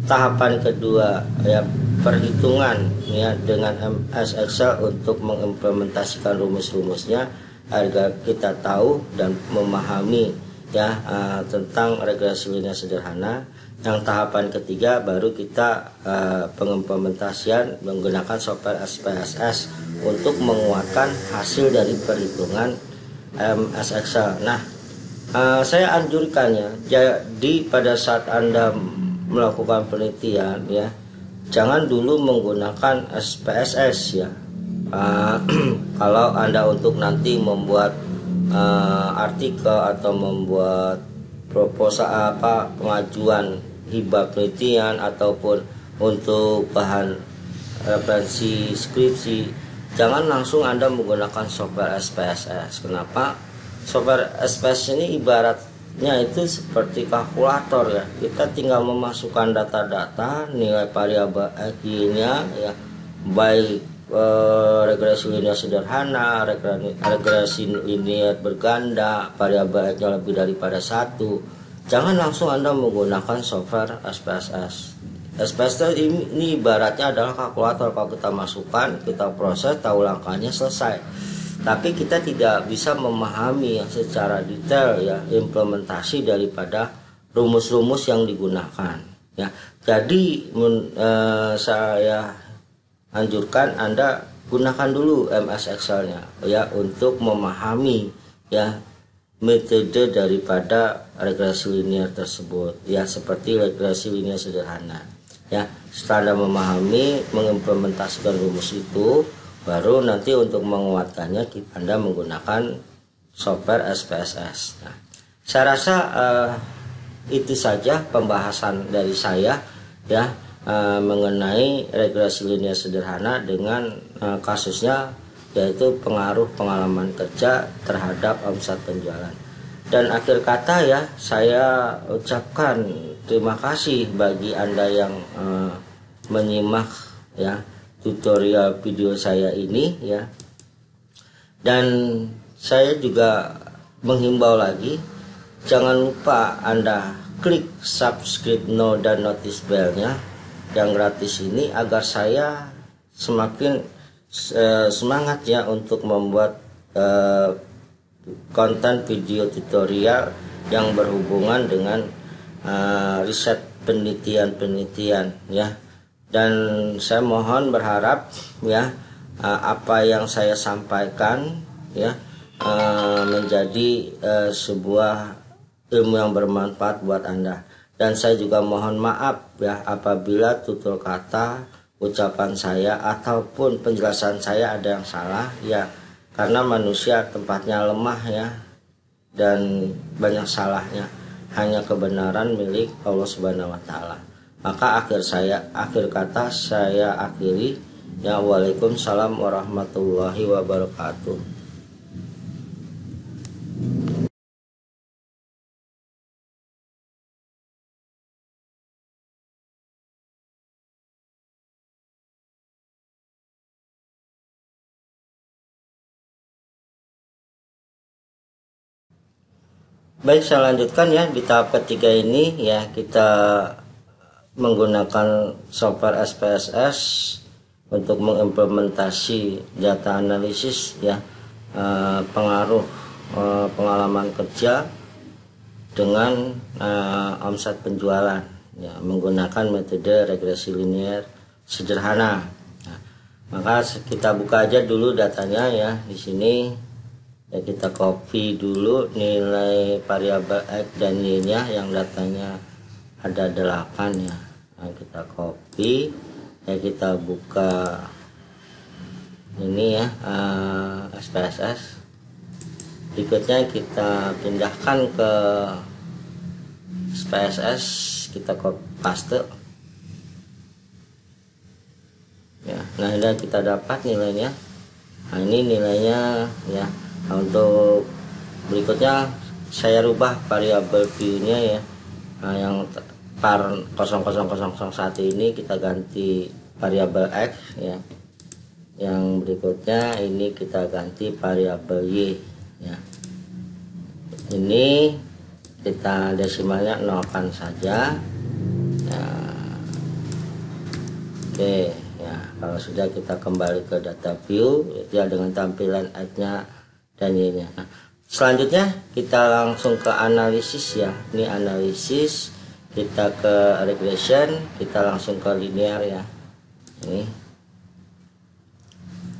[SPEAKER 1] tahapan kedua ya perhitungan ya dengan MS Excel untuk mengimplementasikan rumus-rumusnya agar kita tahu dan memahami ya tentang regresi linear sederhana. Yang tahapan ketiga baru kita pengimplementasian menggunakan software SPSS untuk menguatkan hasil dari perhitungan MS Excel. Nah, saya anjurkannya, jadi pada saat Anda melakukan penelitian ya, jangan dulu menggunakan SPSS ya. Kalau Anda untuk nanti membuat artikel atau membuat proposal pengajuan hibah penelitian ataupun untuk bahan referensi skripsi, jangan langsung Anda menggunakan software SPSS. Kenapa? Software SPSS ini ibaratnya itu seperti kalkulator ya. Kita tinggal memasukkan data-data, nilai variabel X-nya ya, baik regresi linear sederhana, regresi linear berganda, variabel X-nya lebih daripada 1, jangan langsung Anda menggunakan software SPSS. SPSS ini ibaratnya adalah kalkulator. Kalau kita masukkan, kita proses, tahu langkahnya, selesai. Tapi kita tidak bisa memahami secara detail ya implementasi daripada rumus-rumus yang digunakan ya. Jadi saya anjurkan Anda gunakan dulu MS Excel-nya ya untuk memahami ya metode daripada regresi linear tersebut ya, seperti regresi linear sederhana ya. Setelah Anda memahami, mengimplementasikan rumus itu, baru nanti untuk menguatkannya Anda menggunakan software SPSS. Nah, saya rasa itu saja pembahasan dari saya ya mengenai regresi linear sederhana dengan kasusnya, yaitu pengaruh pengalaman kerja terhadap omset penjualan. Dan akhir kata ya, saya ucapkan terima kasih bagi Anda yang menyimak ya tutorial video saya ini ya. Dan saya juga menghimbau lagi, jangan lupa Anda klik subscribe dan notice bell-nya yang gratis ini, agar saya semakin semangat ya untuk membuat konten video tutorial yang berhubungan dengan riset penelitian ya. Dan saya mohon berharap ya apa yang saya sampaikan ya menjadi sebuah ilmu yang bermanfaat buat Anda. Dan saya juga mohon maaf ya apabila tutur kata, ucapan saya ataupun penjelasan saya ada yang salah ya, karena manusia tempatnya lemah ya, dan banyak salahnya. Hanya kebenaran milik Allah Subhanahu wa taala. Maka akhir kata saya akhiri ya. Waalaikumsalam warahmatullahi wabarakatuh. Baik, saya lanjutkan ya. Di tahap ketiga ini ya, kita menggunakan software SPSS untuk mengimplementasi data analisis ya, pengaruh pengalaman kerja dengan omset penjualan ya, menggunakan metode regresi linear sederhana. Nah, maka kita buka aja dulu datanya ya di sini. Ya, kita copy dulu nilai variabel X dan Y-nya yang datanya ada 8 ya. Nah, kita copy ya, kita buka ini ya SPSS. Berikutnya kita pindahkan ke SPSS, kita copy paste ya. Nah, ini kita dapat nilainya. Nah, ini nilainya ya. Nah, untuk berikutnya saya rubah variabel view-nya ya. Nah, yang par 00001 ini kita ganti variabel X ya. Yang berikutnya ini kita ganti variabel Y ya. Ini kita desimalnya nolkan saja ya. Oke ya, kalau sudah kita kembali ke data view ya, dengan tampilan X-nya dan Y-nya. Nah, selanjutnya kita langsung ke analisis ya. Ini analisis, kita ke regression, kita langsung ke linear ya. Ini.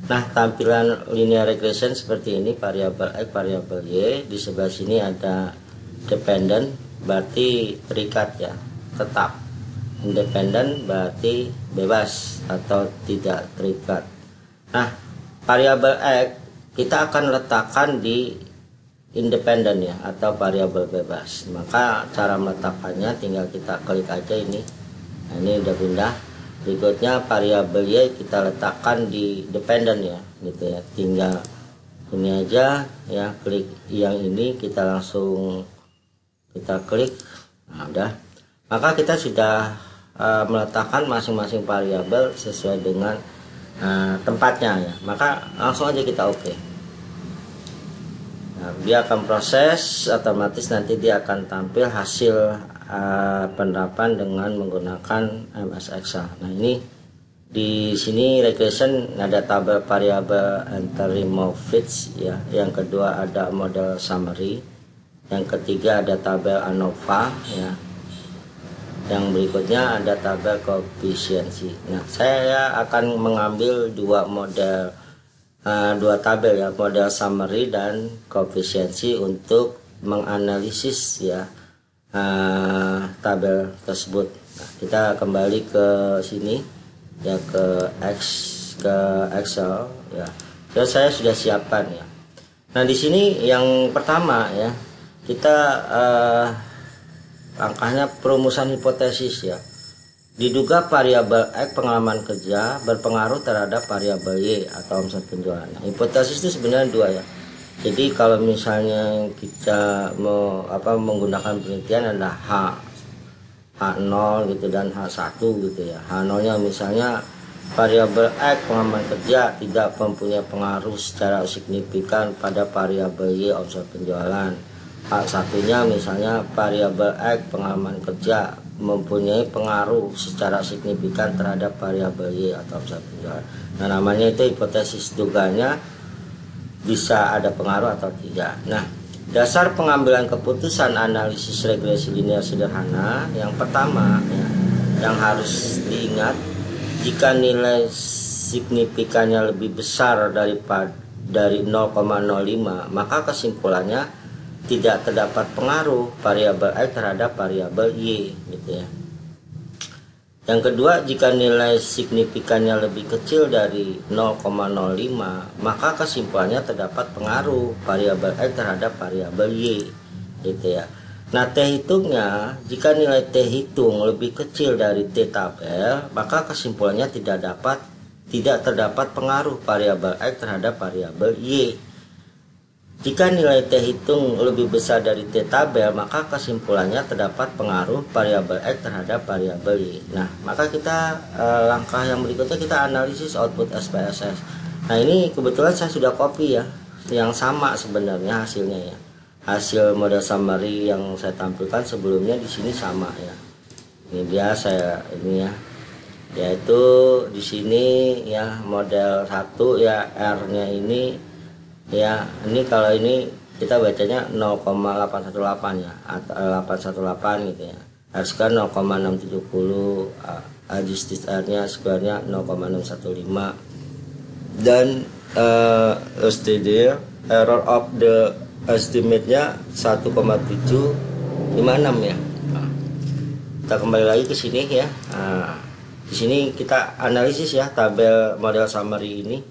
[SPEAKER 1] Nah, tampilan linear regression seperti ini, variabel X, variabel Y. Di sebelah sini ada dependent, berarti terikat ya, tetap. Independent berarti bebas atau tidak terikat. Nah, variabel X kita akan letakkan di independen ya, atau variabel bebas. Maka cara meletakkannya tinggal kita klik aja ini. Nah, ini udah pindah. Berikutnya variabel Y kita letakkan di dependen ya, gitu ya. Tinggal ini aja ya, klik yang ini, kita langsung kita klik. Nah, udah. Maka kita sudah meletakkan masing-masing variabel sesuai dengan tempatnya ya. Maka langsung aja kita oke. Nah, dia akan proses, otomatis nanti dia akan tampil hasil penerapan dengan menggunakan MS Excel. Nah, ini di sini regression ada tabel variable enter remove fits ya. Yang kedua ada model summary. Yang ketiga ada tabel ANOVA ya. Yang berikutnya ada tabel koefisiensi. Nah, saya akan mengambil dua tabel ya, model summary dan koefisiensi untuk menganalisis ya tabel tersebut. Nah, kita kembali ke sini ya, ke Excel ya. Dan saya sudah siapkan ya. Nah, di sini yang pertama ya, kita langkahnya perumusan hipotesis ya. Diduga variabel X pengalaman kerja berpengaruh terhadap variabel Y atau omset penjualan. Nah, hipotesis itu sebenarnya dua ya. Jadi kalau misalnya kita mau menggunakan penelitian ada H0 gitu dan H1 gitu ya. H0-nya misalnya variabel X pengalaman kerja tidak mempunyai pengaruh secara signifikan pada variabel Y omset penjualan. H1-nya misalnya variabel X pengalaman kerja mempunyai pengaruh secara signifikan terhadap variabel Y atau omset penjualan. Nah, namanya itu hipotesis, duganya bisa ada pengaruh atau tidak. Nah, dasar pengambilan keputusan analisis regresi linear sederhana yang pertama ya, yang harus diingat, jika nilai signifikannya lebih besar dari 0,05, maka kesimpulannya tidak terdapat pengaruh variabel X terhadap variabel Y gitu ya. Yang kedua, jika nilai signifikannya lebih kecil dari 0,05, maka kesimpulannya terdapat pengaruh variabel X terhadap variabel Y gitu ya. Nah, T hitungnya, jika nilai T hitung lebih kecil dari T tabel, maka kesimpulannya tidak terdapat pengaruh variabel X terhadap variabel Y. Jika nilai T hitung lebih besar dari T tabel, maka kesimpulannya terdapat pengaruh variabel X terhadap variabel Y. Nah, maka kita langkah yang berikutnya kita analisis output SPSS. Nah, ini kebetulan saya sudah copy ya, yang sama sebenarnya hasilnya ya. Hasil model summary yang saya tampilkan sebelumnya di sini sama ya. Ini dia ini ya. Yaitu di sini ya model 1 ya, R-nya ini ya, ini kalau ini kita bacanya 0,818 ya, atau 818 gitu ya. R square 0,670, adjusted R-nya square-nya 0,615, dan STD error of the estimate-nya 1,756 ya. Nah, kita kembali lagi ke sini ya. Nah, di sini kita analisis ya tabel model summary ini.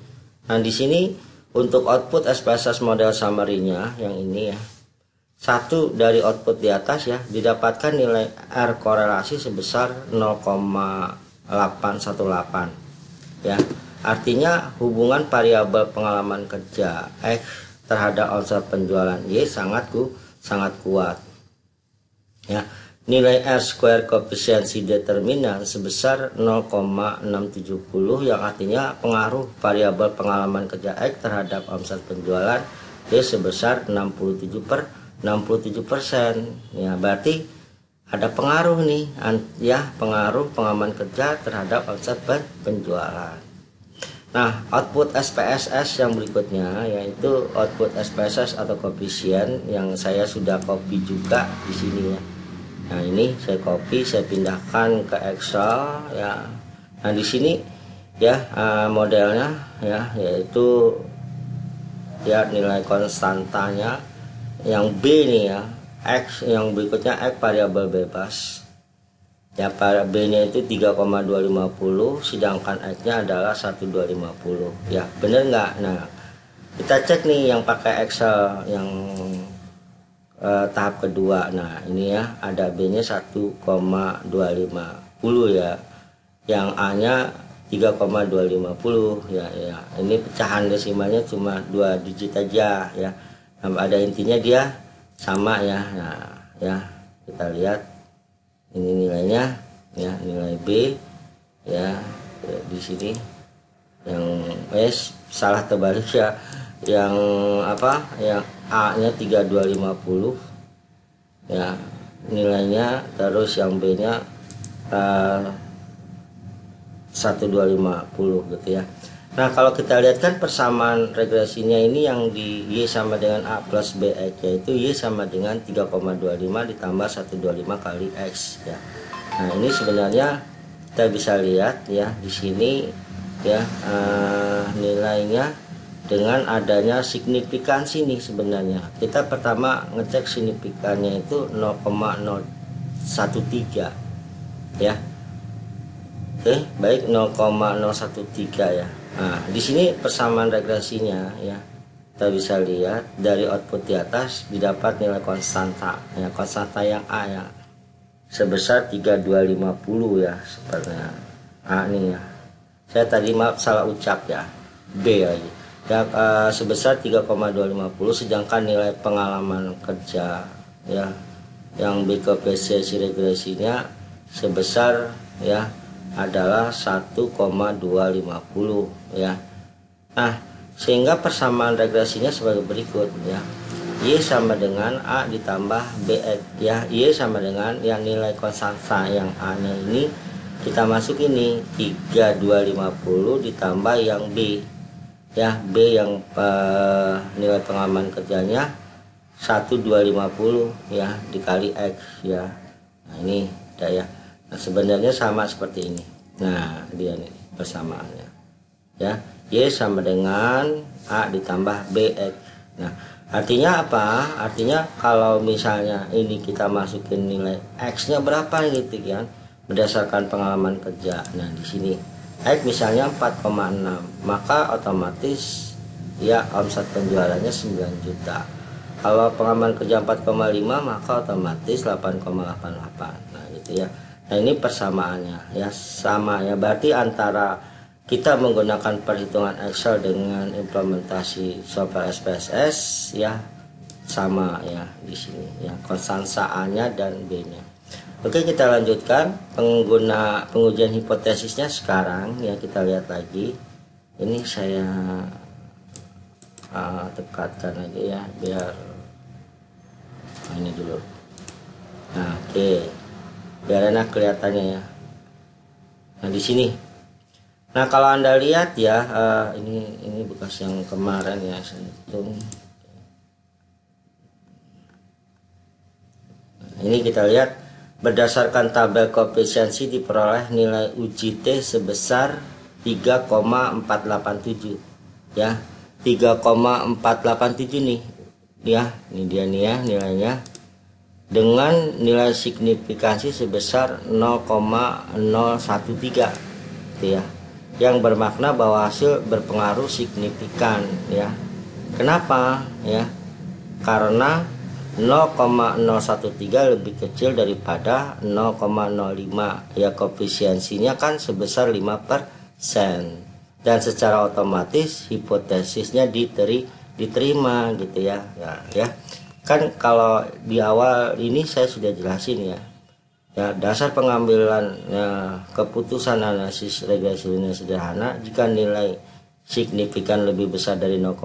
[SPEAKER 1] Nah, di sini untuk output SPSS model summary-nya yang ini ya, satu dari output di atas ya, didapatkan nilai R korelasi sebesar 0,818 ya. Artinya hubungan variabel pengalaman kerja X terhadap omset penjualan Y sangat kuat ya. Nilai R square koefisiensi determinan sebesar 0,670 yang artinya pengaruh variabel pengalaman kerja X terhadap omset penjualan Y sebesar 67% ya. Berarti ada pengaruh nih ya, pengaruh pengalaman kerja terhadap omset penjualan. Nah, output SPSS yang berikutnya yaitu output SPSS atau koefisien yang saya sudah copy juga di sini ya. Nah, ini saya copy, saya pindahkan ke Excel ya. Nah, di sini ya modelnya ya, yaitu ya nilai konstantanya yang B nih ya, X yang berikutnya X variabel bebas ya, para B-nya itu 3,250 sedangkan X-nya adalah 1,250 ya. Bener nggak? Nah, kita cek nih yang pakai Excel yang tahap kedua. Nah, ini ya ada B-nya 1,250 ya, yang A-nya 3,250 ya. Ini pecahan desimalnya cuma 2 digit aja ya. Ada intinya dia sama ya. Nah, ya kita lihat ini nilainya ya, nilai B ya, di sini yang salah terbalik ya. yang apa, yang A-nya 3250 ya nilainya, terus yang B-nya 1250 gitu ya. Nah kalau kita lihat kan persamaan regresinya ini yang di Y sama dengan A plus BX, yaitu Y sama dengan 3,25 ditambah 125 kali X ya. Nah ini sebenarnya kita bisa lihat ya di sini ya, nilainya dengan adanya signifikansi nih sebenarnya. Kita pertama ngecek signifikannya itu 0,013 ya. Oke, baik 0,013 ya. Nah, di sini persamaan regresinya ya. Kita bisa lihat dari output di atas didapat nilai konstanta ya, konstanta yang A ya. Sebesar 3250 ya, sepertinya A nih ya. Saya tadi maaf salah ucap ya. B lagi. Ya, sebesar 3,250, sedangkan nilai pengalaman kerja ya yang BKPCC regresinya sebesar ya adalah 1,250 ya. Nah, sehingga persamaan regresinya sebagai berikut ya. Y sama dengan A ditambah BX ya. Y sama dengan yang nilai konstanta yang A-nya ini kita masuk ini 3250 ditambah yang B ya. B yang nilai pengalaman kerjanya 1250 ya dikali X ya. Nah, ini ya. Nah, sebenarnya sama seperti ini. Nah, dia nih persamaannya. Ya, Y sama dengan A ditambah BX. Nah, artinya apa? Artinya kalau misalnya ini kita masukin nilai X-nya berapa gitu kan, berdasarkan pengalaman kerja. Nah, di sini X misalnya 4,6, maka otomatis ya omset penjualannya 9 juta. Kalau pengalaman kerja 4,5 maka otomatis 8,88. Nah, gitu ya. Nah ini persamaannya ya, sama ya, berarti antara kita menggunakan perhitungan Excel dengan implementasi software SPSS ya sama ya di sini ya, konstanta A-nya dan B-nya. Oke, kita lanjutkan pengujian hipotesisnya sekarang ya. Kita lihat lagi, ini saya tekatkan aja ya biar ini dulu. Nah, oke, biar enak kelihatannya ya. Nah di sini, nah kalau Anda lihat ya, ini bekas yang kemarin ya saya hitung. Nah, ini kita lihat berdasarkan tabel koefisiensi diperoleh nilai uji T sebesar 3,487 ya. 3,487 nih ya, ini dia nih ya nilainya, dengan nilai signifikansi sebesar 0,013 gitu ya, yang bermakna bahwa hasil berpengaruh signifikan ya. Kenapa ya? Karena 0,013 lebih kecil daripada 0,05 ya, koefisiensinya kan sebesar 5%, dan secara otomatis hipotesisnya diterima gitu ya. Ya kan kalau di awal ini saya sudah jelasin ya, dasar pengambilan keputusan analisis regresi linear sederhana, jika nilai signifikan lebih besar dari 0,05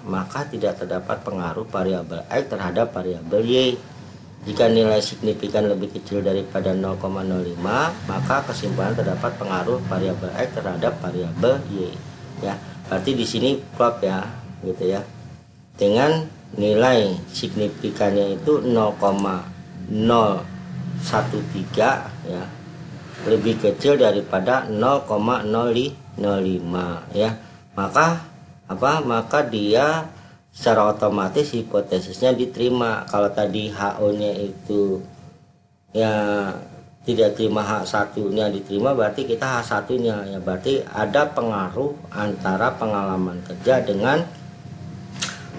[SPEAKER 1] maka tidak terdapat pengaruh variabel X terhadap variabel Y. Jika nilai signifikan lebih kecil daripada 0,05 maka kesimpulan terdapat pengaruh variabel X terhadap variabel Y ya. Berarti di sini plot ya gitu ya, dengan nilai signifikannya itu 0,013 ya, lebih kecil daripada 0,005 ya, maka maka dia secara otomatis hipotesisnya diterima. Kalau tadi HO nya itu ya tidak terima, H1 nya diterima, berarti kita H1 nya ya, berarti ada pengaruh antara pengalaman kerja dengan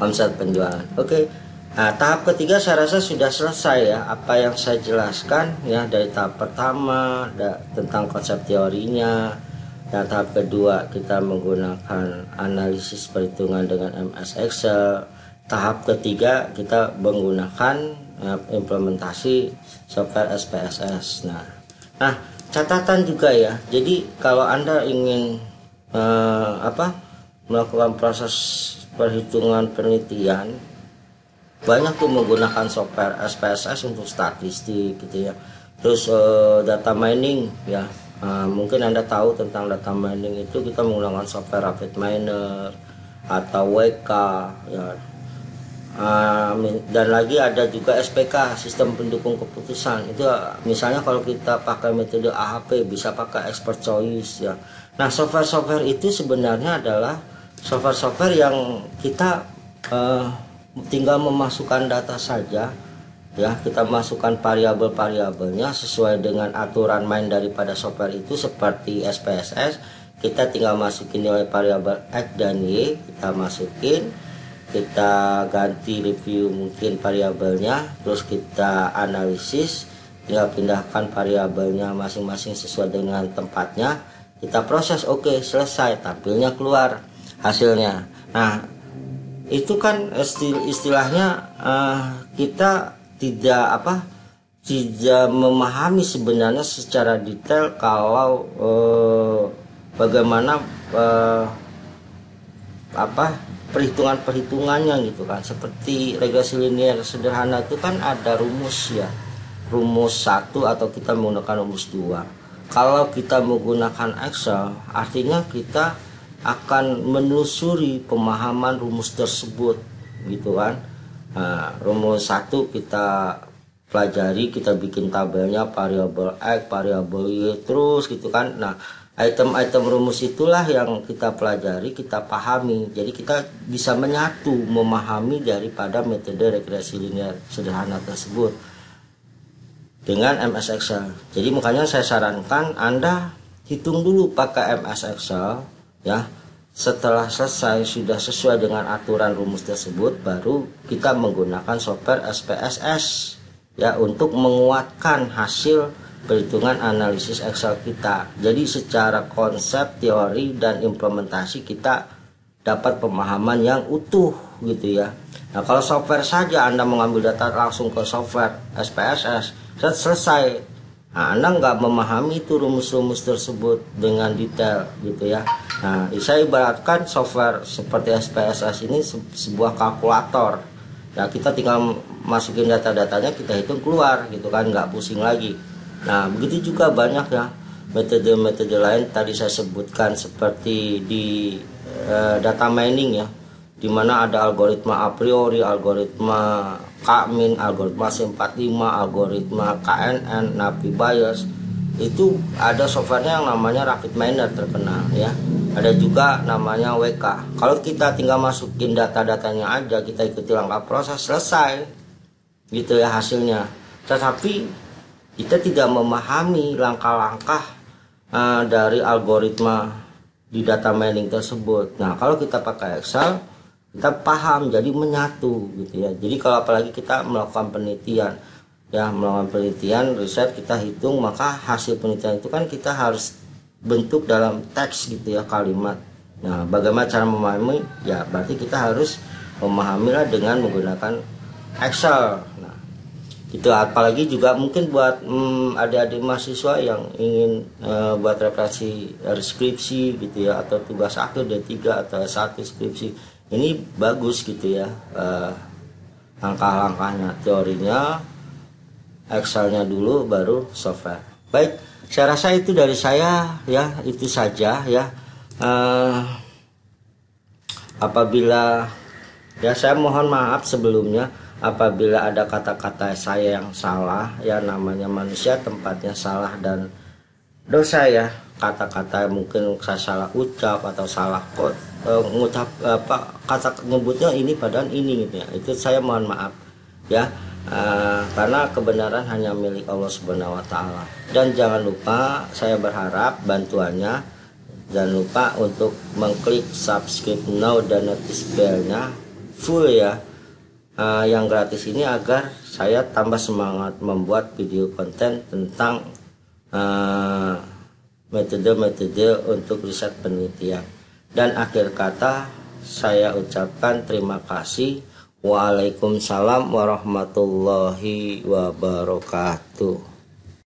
[SPEAKER 1] omset penjualan. Oke. Nah, tahap ketiga saya rasa sudah selesai ya, apa yang saya jelaskan ya dari tahap pertama tentang konsep teorinya. Dan tahap kedua kita menggunakan analisis perhitungan dengan MS Excel. Tahap ketiga kita menggunakan implementasi software SPSS. Nah catatan juga ya. Jadi kalau Anda ingin melakukan proses perhitungan penelitian banyak tuh menggunakan software SPSS untuk statistik gitu ya. Terus data mining ya, mungkin Anda tahu tentang data mining itu kita menggunakan software RapidMiner atau WK ya. Dan lagi ada juga SPK, sistem pendukung keputusan. Itu misalnya kalau kita pakai metode AHP bisa pakai expert choice ya. Nah, software-software itu sebenarnya adalah software-software yang kita tinggal memasukkan data saja ya. Kita masukkan variabel-variabelnya sesuai dengan aturan main daripada software itu. Seperti SPSS, kita tinggal masukin nilai variabel X dan Y, kita masukin, kita ganti review mungkin variabelnya, terus kita analisis, tinggal pindahkan variabelnya masing-masing sesuai dengan tempatnya, kita proses, oke, selesai, tampilnya keluar hasilnya. Nah, itu kan istilahnya kita tidak memahami sebenarnya secara detail kalau bagaimana perhitungannya gitu kan. Seperti regresi linear sederhana itu kan ada rumus ya, rumus 1 atau kita menggunakan rumus 2. Kalau kita menggunakan Excel, artinya kita akan menelusuri pemahaman rumus tersebut gitu kan. Nah, rumus 1 kita pelajari, kita bikin tabelnya variabel X, variabel Y terus gitu kan. Nah, item-item rumus itulah yang kita pelajari, kita pahami. Jadi kita bisa menyatu, memahami daripada metode regresi linear sederhana tersebut dengan MS Excel. Jadi makanya saya sarankan Anda hitung dulu pakai MS Excel ya. Setelah selesai sudah sesuai dengan aturan rumus tersebut, baru kita menggunakan software SPSS ya untuk menguatkan hasil perhitungan analisis Excel kita. Jadi secara konsep, teori, dan implementasi kita dapat pemahaman yang utuh gitu ya. Nah, kalau software saja Anda mengambil data langsung ke software SPSS, selesai. Nah, Anda nggak memahami itu rumus-rumus tersebut dengan detail gitu ya. Nah, saya ibaratkan software seperti SPSS ini sebuah kalkulator. Ya, kita tinggal masukin data-datanya, kita hitung keluar gitu kan, nggak pusing lagi. Nah, begitu juga banyak ya metode-metode lain tadi saya sebutkan seperti di data mining ya, dimana ada algoritma a priori, algoritma K-min, algoritma C45, algoritma KNN, Navi Bayes. Itu ada softwarenya yang namanya RapidMiner terkenal ya. Ada juga namanya WK. Kalau kita tinggal masukin data-datanya aja, kita ikuti langkah proses, selesai gitu ya hasilnya. Tetapi kita tidak memahami langkah-langkah dari algoritma di data mining tersebut. Nah, kalau kita pakai Excel, kita paham, jadi menyatu gitu ya. Jadi kalau apalagi kita melakukan penelitian ya, melakukan penelitian, riset, kita hitung, maka hasil penelitian itu kan kita harus bentuk dalam teks gitu ya, kalimat. Nah, bagaimana cara memahami? Ya berarti kita harus memahamilah dengan menggunakan Excel. Nah, itu apalagi juga mungkin buat adik-adik mahasiswa yang ingin buat referensi skripsi gitu ya, atau tugas akhir D3 atau S1 skripsi. Ini bagus gitu ya, langkah-langkahnya, teorinya, Excelnya dulu, baru software. Baik, saya rasa itu dari saya ya, itu saja ya. Apabila ya, saya mohon maaf sebelumnya apabila ada kata-kata saya yang salah ya, namanya manusia tempatnya salah dan dosa ya. Kata-kata mungkin saya salah ucap atau salah ngucap kata nyebutnya ini padahal ini gitu ya, itu saya mohon maaf ya, karena kebenaran hanya milik Allah Subhanahu wa Ta'ala. Dan jangan lupa, saya berharap bantuannya, jangan lupa untuk mengklik subscribe now dan notice bell-nya full ya, yang gratis ini, agar saya tambah semangat membuat video konten tentang metode-metode untuk riset penelitian. Dan akhir kata saya ucapkan terima kasih. Waalaikumsalam warahmatullahi wabarakatuh.